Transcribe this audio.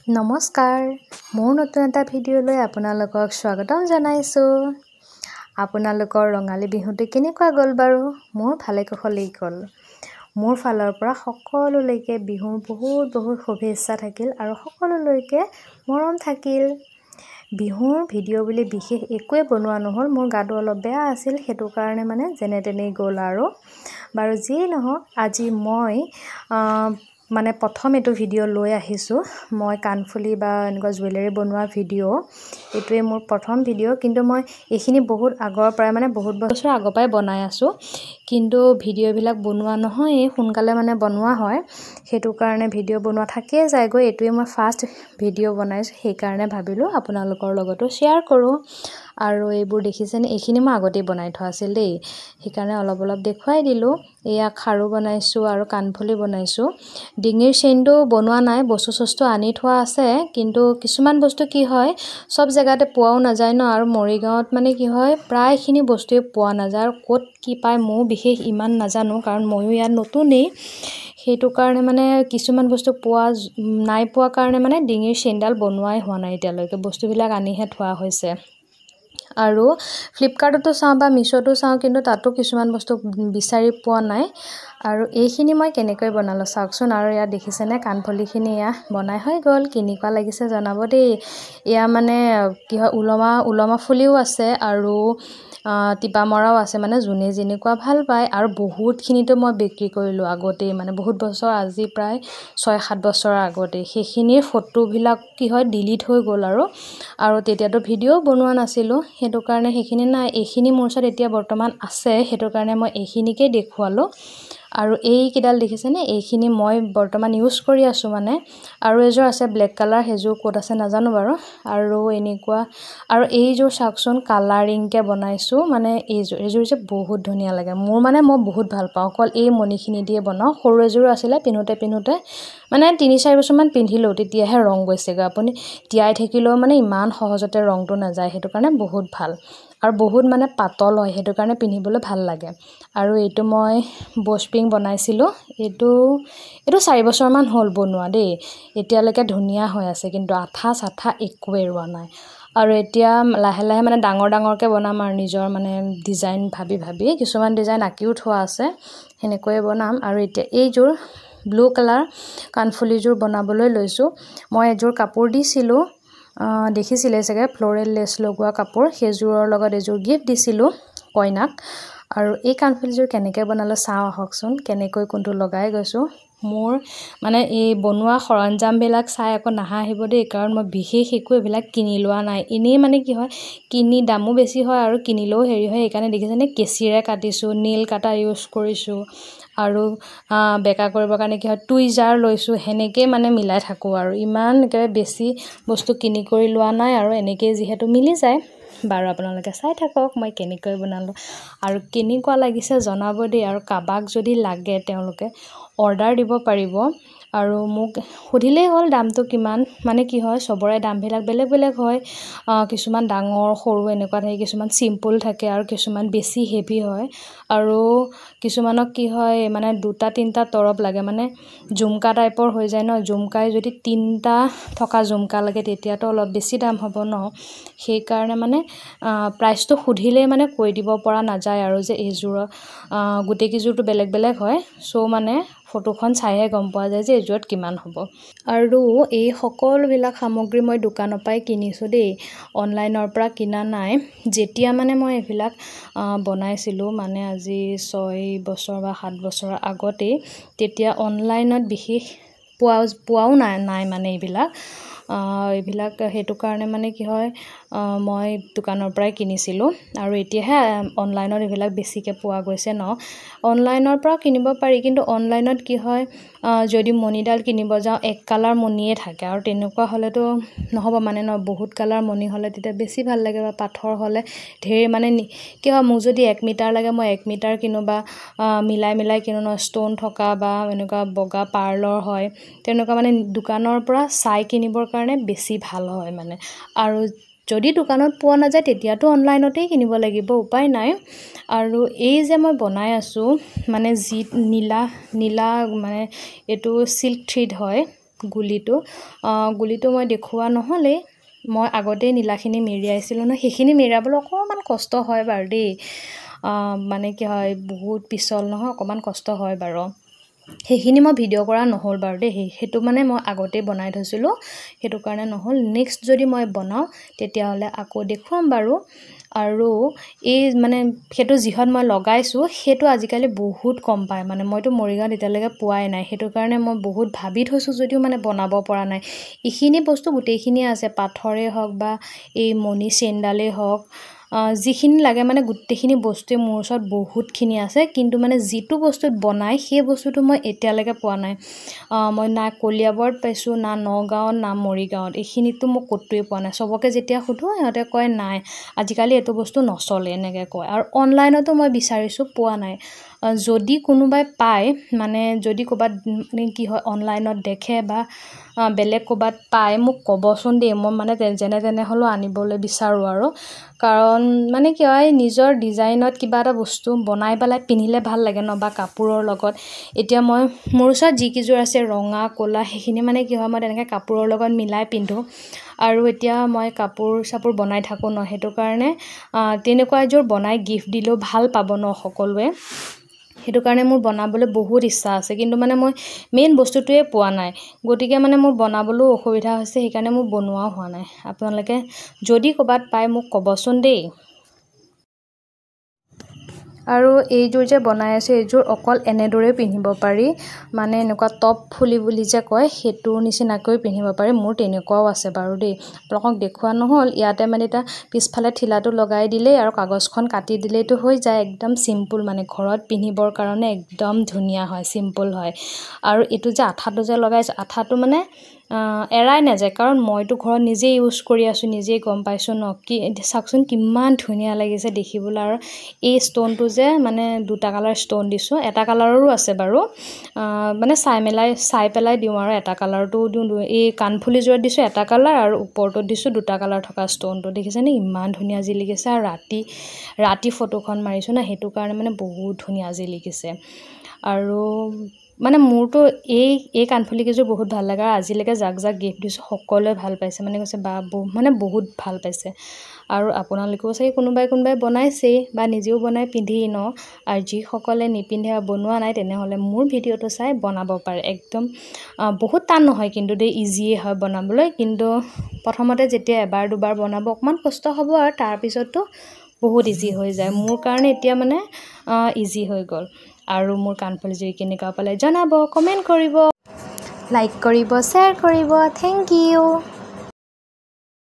নমস্কাৰ মোৰ নতুন এটা ভিডিঅ'লৈ আপোনালোকক স্বাগতম জনাইছোঁ। আপোনালোকৰ ৰঙালী বিহুটো কেনেকুৱা গ'ল বাৰু? মোৰ ভালে কুশলেই গ'ল। মোৰ ফালৰ পৰা সকলোলৈকে বিহুৰ বহুত শুভেচ্ছা থাকিল আৰু সকলোলৈকে মৰম থাকিল। বিহুৰ ভিডিঅ' বুলি বিশেষ একোৱে বনোৱা নহ'ল, মোৰ গাটো অলপ বেয়া আছিল, সেইটো কাৰণে মানে যেনে তেনেই গ'ল আৰু। বাৰু যিয়েই নহওক, আজি মই প্ৰথম এইটো ভিডিঅ' লৈ আহিছোঁ। মই কাণফুলি বা এনেকুৱা জুৱেলাৰী বনোৱা ভিডিঅ', এইটোৱে মোৰ প্ৰথম ভিডিঅ'। কিন্তু মই এইখিনি বহুত আগৰ পৰাই বহুত বছৰ আগৰ পৰাই বনাই আছোঁ, কিন্তু ভিডিঅ'বিলাক বনোৱা নহয়, সোনকালে বনোৱা হয়, সেইটো কাৰণে ভিডিঅ' বনোৱা থাকিয়ে যায়গৈ। এইটোৱে মই ফাৰ্ষ্ট ভিডিঅ' বনাইছোঁ, সেইকাৰণে ভাবিলোঁ আপোনালোকৰ লগতো শ্বেয়াৰ কৰোঁ। আৰু এইবোৰ দেখিছেনে, এইখিনি মই আগতেই বনাই থোৱা আছিল দেই, সেইকাৰণে অলপ দেখুৱাই দিলোঁ। এয়া খাৰু বনাইছোঁ আৰু কাণফুলি বনাইছোঁ। ডিঙিৰ চেইনটো বনোৱা নাই, বস্তু আনি থোৱা আছে, কিন্তু কিছুমান বস্তু কি হয় চব জেগাতে পোৱাও নাযায় ন, আৰু মৰিগাঁৱত কি হয় প্ৰায়খিনি বস্তুৱে পোৱা নাযায়, আৰু ক'ত কি পায় ময়ো বিশেষ ইমান নাজানো, কাৰণ ময়ো ইয়াত নতুনেই, সেইটো কাৰণে কিছুমান বস্তু নাই পোৱা কাৰণে ডিঙিৰ চেইনডাল বনোৱাই হোৱা নাই এতিয়ালৈকে, বস্তুবিলাক আনিহে থোৱা হৈছে। আৰু ফ্লিপকাৰ্টতো চাওঁ বা মিছ'তো চাওঁ, কিন্তু তাতো কিছুমান বস্তু বিচাৰি পোৱা নাই। আৰু এইখিনি মই কেনেকৈ বনালোঁ চাওকচোন। আৰু ইয়াত দেখিছেনে কাণফুলিখিনি এয়া বনাই হৈ গ'ল, কেনেকুৱা লাগিছে জনাব দেই। এয়া কি হয় ওলমা ফুলিও আছে আৰু টিপা মৰাও আছে, যোনে যেনেকুৱা ভাল পায়। আৰু বহুতখিনিতো মই বিক্ৰী কৰিলোঁ আগতেই, বহুত বছৰ, আজি প্ৰায় 6-7 বছৰৰ আগতেই। সেইখিনিৰ ফটোবিলাক কি হয় ডিলিট হৈ গ'ল আৰু তেতিয়াতো ভিডিঅ'ও বনোৱা নাছিলোঁ, সেইটো কাৰণে সেইখিনি নাই। এইখিনি মোৰ ওচৰত এতিয়া বৰ্তমান আছে, সেইটো কাৰণে মই এইখিনিকে দেখুৱালোঁ। আৰু এইকেইডাল দেখিছেনে, এইখিনি মই বৰ্তমান ইউজ কৰি আছোঁ আৰু এযোৰ আছে ব্লেক কালাৰ, সেইযোৰ ক'ত আছে নাজানো বাৰু। আৰু এনেকুৱা, আৰু এইযোৰ চাওকচোন কালাৰিংকৈ বনাইছোঁ, এইযোৰ যে বহুত ধুনীয়া লাগে মোৰ, মই বহুত ভাল পাওঁ। অকল এই মণিখিনি দিয়ে বনাওঁ। সৰু এযোৰো আছিলে, পিন্ধোতে 3-4 বছৰমান পিন্ধিলোঁ, তেতিয়াহে ৰং গৈছেগৈ। আপুনি তিয়াই থাকিলেও ইমান সহজতে ৰংটো নাযায়, সেইটো কাৰণে বহুত ভাল। আৰু বহুত পাতল হয়, সেইটো কাৰণে পিন্ধিবলৈ ভাল লাগে। আৰু এইটো মই বস্পিং বনাইছিলোঁ, এইটো 4 বছৰমান হ'ল বনোৱা দেই, এতিয়ালৈকে ধুনীয়া হৈ আছে, কিন্তু আঠা চাঠা একোৱে ৰোৱা নাই। আৰু এতিয়া লাহে ডাঙৰকৈ বনাম আৰু নিজৰ ডিজাইন ভাবি কিছুমান ডিজাইন আঁকিও থোৱা আছে, সেনেকৈয়ে বনাম। আৰু এতিয়া এইযোৰ ব্লু কালাৰ কাণফুলিযোৰ বনাবলৈ লৈছোঁ। মই এযোৰ কাপোৰ দিছিলোঁ, দেখিছিলে চাগে, ফ্ল'ৰেল লেছ লগোৱা কাপোৰ, সেইযোৰৰ লগত এযোৰ গিফ্ট দিছিলোঁ কইনাক। আৰু এই কাণফুলিযোৰ কেনেকৈ বনালোঁ চাওঁ আহকচোন, কেনেকৈ কোনটো লগাই গৈছোঁ। মোৰ এই বনোৱা সৰঞ্জামবিলাক চাই আকৌ নাহাঁহিব দেই, কাৰণ মই বিশেষ একো এইবিলাক কিনি লোৱা নাই। এনেই কি হয়, কিনি দামো বেছি হয় আৰু কিনিলেও হেৰি হয়, সেইকাৰণে দেখিছেনে কেঁচিৰে কাটিছোঁ, নেইল কাটাৰ ইউজ কৰিছোঁ। আৰু বেকা কৰিবৰ কাৰণে কি হয় টুইজাৰ লৈছোঁ, সেনেকৈয়ে মিলাই থাকোঁ। আৰু ইমান একেবাৰে বেছি বস্তু কিনি কৰি লোৱা নাই, আৰু এনেকৈয়ে যিহেতু মিলি যায়। বাৰু আপোনালোকে চাই থাকক মই কেনেকৈ বনালোঁ, আৰু কেনেকুৱা লাগিছে জনাব দেই। আৰু কাৰোবাক যদি লাগে তেওঁলোকে অৰ্ডাৰ দিব পাৰিব, আৰু মোক সুধিলেই হ'ল দামটো কিমান। কি হয় চবৰে দামবিলাক বেলেগ হয়, কিছুমান ডাঙৰ সৰু এনেকুৱা থাকে, কিছুমান চিম্পুল থাকে, আৰু কিছুমান বেছি হেভি হয়। আৰু কিছুমানক কি হয় 2-3টা তৰপ লাগে, জুমকা টাইপৰ হৈ যায় ন, জুমকাই যদি 3টা থকা জুমকা লাগে তেতিয়াতো অলপ বেছি দাম হ'ব ন, সেইকাৰণে প্ৰাইচটো সুধিলেই কৈ দিব পৰা নাযায়, আৰু যে এইযোৰৰ গোটেইকেইযোৰটো বেলেগ হয়। চ' ফটোখন চাইহে গম পোৱা যায় যে এইযোৰত কিমান হ'ব। আৰু এই সকলোবিলাক সামগ্ৰী মই দোকানৰ পৰাই কিনিছোঁ দেই, অনলাইনৰ পৰা কিনা নাই। যেতিয়া মই এইবিলাক বনাইছিলোঁ আজি 6 বছৰ বা 7 বছৰৰ আগতেই, তেতিয়া অনলাইনত বিশেষ পোৱাও নাই এইবিলাক সেইটো কাৰণে কি হয় মই দোকানৰ পৰাই কিনিছিলোঁ। আৰু এতিয়াহে অনলাইনত এইবিলাক বেছিকৈ পোৱা গৈছে ন, অনলাইনৰ পৰা কিনিব পাৰি, কিন্তু অনলাইনত কি হয় যদি মণিডাল কিনিব যাওঁ 1 কালাৰ মণিয়ে থাকে, আৰু তেনেকুৱা হ'লেতো নহ'ব বহুত কালাৰ মণি হ'লে তেতিয়া বেছি ভাল লাগে, বা পাথৰ হ'লে ঢেৰ কি হয়, মোক যদি 1 মিটাৰ লাগে মই 1 মিটাৰ কিনো, বা মিলাই কিনো ন, ষ্ট'ন থকা বা এনেকুৱা বগা পাৰ্লৰ হয়, তেনেকুৱা দোকানৰ পৰা চাই কিনিবৰ কাৰণে বেছি ভাল হয় আৰু যদি দোকানত পোৱা নাযায় তেতিয়াতো অনলাইনতেই কিনিব লাগিব, উপায় নাই। আৰু এই যে মই বনাই আছোঁ যি নীলা এইটো চিল্ক থ্ৰিড হয়, গুলিটো মই দেখুওৱা নহ'লে মই আগতে নীলাখিনি মেৰিয়াইছিলোঁ ন সেইখিনি মেৰিয়াবলৈ অকণমান কষ্ট হয় বাৰু দেই মানে কি হয় বহুত পিছল নহয় অকণমান কষ্ট হয় বাৰু সেইখিনি মই ভিডিঅ' কৰা নহ'ল বাৰু দেই সেইটো মানে মই আগতেই বনাই থৈছিলোঁ সেইটো কাৰণে নহ'ল নেক্সট যদি মই বনাওঁ তেতিয়াহ'লে আকৌ দেখুৱাম বাৰু আৰু এই মানে সেইটো যিহত মই লগাইছোঁ সেইটো আজিকালি বহুত কম পায় মানে মইতো মৰিগাঁৱত এতিয়ালৈকে পোৱাই নাই সেইটো কাৰণে মই বহুত ভাবি থৈছোঁ যদিও মানে বনাব পৰা নাই এইখিনি বস্তু গোটেইখিনিয়ে আছে পাথৰে হওক বা এই মণি চেইনডালেই হওক যিখিনি লাগে মানে গোটেইখিনি বস্তুৱে মোৰ ওচৰত বহুতখিনি আছে কিন্তু মানে যিটো বস্তুত বনাই সেই বস্তুটো মই এতিয়ালৈকে পোৱা নাই মই না কলিয়াবৰত পাইছোঁ না নগাঁৱত না মৰিগাঁৱত এইখিনিতো মই ক'তোৱে পোৱা নাই চবকে যেতিয়া সুধো সিহঁতে কয় নাই আজিকালি এইটো বস্তু নচলে এনেকৈ কয় আৰু অনলাইনতো মই বিচাৰিছোঁ পোৱা নাই যদি কোনোবাই পায় মানে যদি ক'ৰবাত মানে কি হয় অনলাইনত দেখে বা বেলেগ ক'ৰবাত পায় মোক ক'বচোন দেই মই মানে যেনে তেনে হ'লেও আনিবলৈ বিচাৰোঁ আৰু কাৰণ মানে কি হয় নিজৰ ডিজাইনত কিবা এটা বস্তু বনাই পেলাই পিন্ধিলে ভাল লাগে ন বা কাপোৰৰ লগত এতিয়া মই মোৰ ওচৰত যিকেইযোৰ আছে ৰঙা ক'লা সেইখিনি মানে কি হয় মই তেনেকৈ কাপোৰৰ লগত মিলাই পিন্ধোঁ আৰু এতিয়া মই কাপোৰ চাপোৰ বনাই থাকোঁ ন সেইটো কাৰণে তেনেকুৱা এযোৰ বনাই গিফ্ট দিলেও ভাল পাব ন সকলোৱে সেইটো কাৰণে মোৰ বনাবলৈ বহুত ইচ্ছা আছে কিন্তু মানে মই মেইন বস্তুটোৱে পোৱা নাই গতিকে মানে মোৰ বনাবলৈও অসুবিধা হৈছে সেইকাৰণে মোৰ বনোৱাও হোৱা নাই আপোনালোকে যদি ক'ৰবাত পায় মোক ক'বচোন দেই আৰু এইযোৰ যে বনাই আছে এইযোৰ অকল এনেদৰে পিন্ধিব পাৰি মানে এনেকুৱা টপ ফুলি বুলি যে কয় সেইটোৰ নিচিনাকৈ পিন্ধিব পাৰি মোৰ তেনেকুৱাও আছে বাৰু দেই আপোনালোকক দেখুওৱা নহ'ল ইয়াতে মানে এতিয়া পিছফালে ঠিলাটো লগাই দিলেই আৰু কাগজখন কাটি দিলেইতো হৈ যায় একদম চিম্পুল মানে ঘৰত পিন্ধিবৰ কাৰণে একদম ধুনীয়া হয় চিম্পুল হয় আৰু এইটো যে আঠাটো যে লগাইছে আঠাটো মানে এৰাই নাযায় কাৰণ মইতো ঘৰত নিজেই ইউজ কৰি আছোঁ নিজেই গম পাইছোঁ ন কি চাওকচোন কিমান ধুনীয়া লাগিছে দেখিবলৈ আৰু এই ষ্ট'নটো যে মানে দুটা কালাৰ ষ্ট'ন দিছোঁ এটা কালাৰৰো আছে বাৰু মানে চাই পেলাই দিওঁ আৰু এটা কালাৰটো দিওঁ এই কাণফুলিযোৰত দিছোঁ এটা কালাৰ আৰু ওপৰটোত দিছোঁ দুটা কালাৰ থকা ষ্ট'নটো দেখিছেনে ইমান ধুনীয়া জিলিকিছে আৰু ৰাতি ফটোখন মাৰিছোঁ না সেইটো কাৰণে মানে বহুত ধুনীয়া জিলিকিছে আৰু মানে মোৰতো এই কাণফুলিকেইযোৰ বহুত ভাল লাগে আৰু আজিলৈকে যাক গিফ্ট দিছোঁ সকলোৱে ভাল পাইছে মানে কৈছে বা মানে বহুত ভাল পাইছে আৰু আপোনালোকেও চাগে কোনোবাই বনাইছেই বা নিজেও বনাই পিন্ধি ন আৰু যিসকলে নিপিন্ধে আৰু বনোৱা নাই তেনেহ'লে মোৰ ভিডিঅ'টো চাই বনাব পাৰে একদম বহুত টান নহয় কিন্তু দেই ইজিয়ে হয় বনাবলৈ কিন্তু প্ৰথমতে যেতিয়া এবাৰ দুবাৰ বনাব অকণমান কষ্ট হ'ব আৰু তাৰপিছততো বহুত ইজি হৈ যায় মোৰ কাৰণে এতিয়া মানে ইজি হৈ গ'ল আৰু মোৰ কাণফুলিযোৰ কেনেকুৱা পালে জনাব কমেণ্ট কৰিব লাইক কৰিব শ্বেয়াৰ কৰিব থেংক ইউ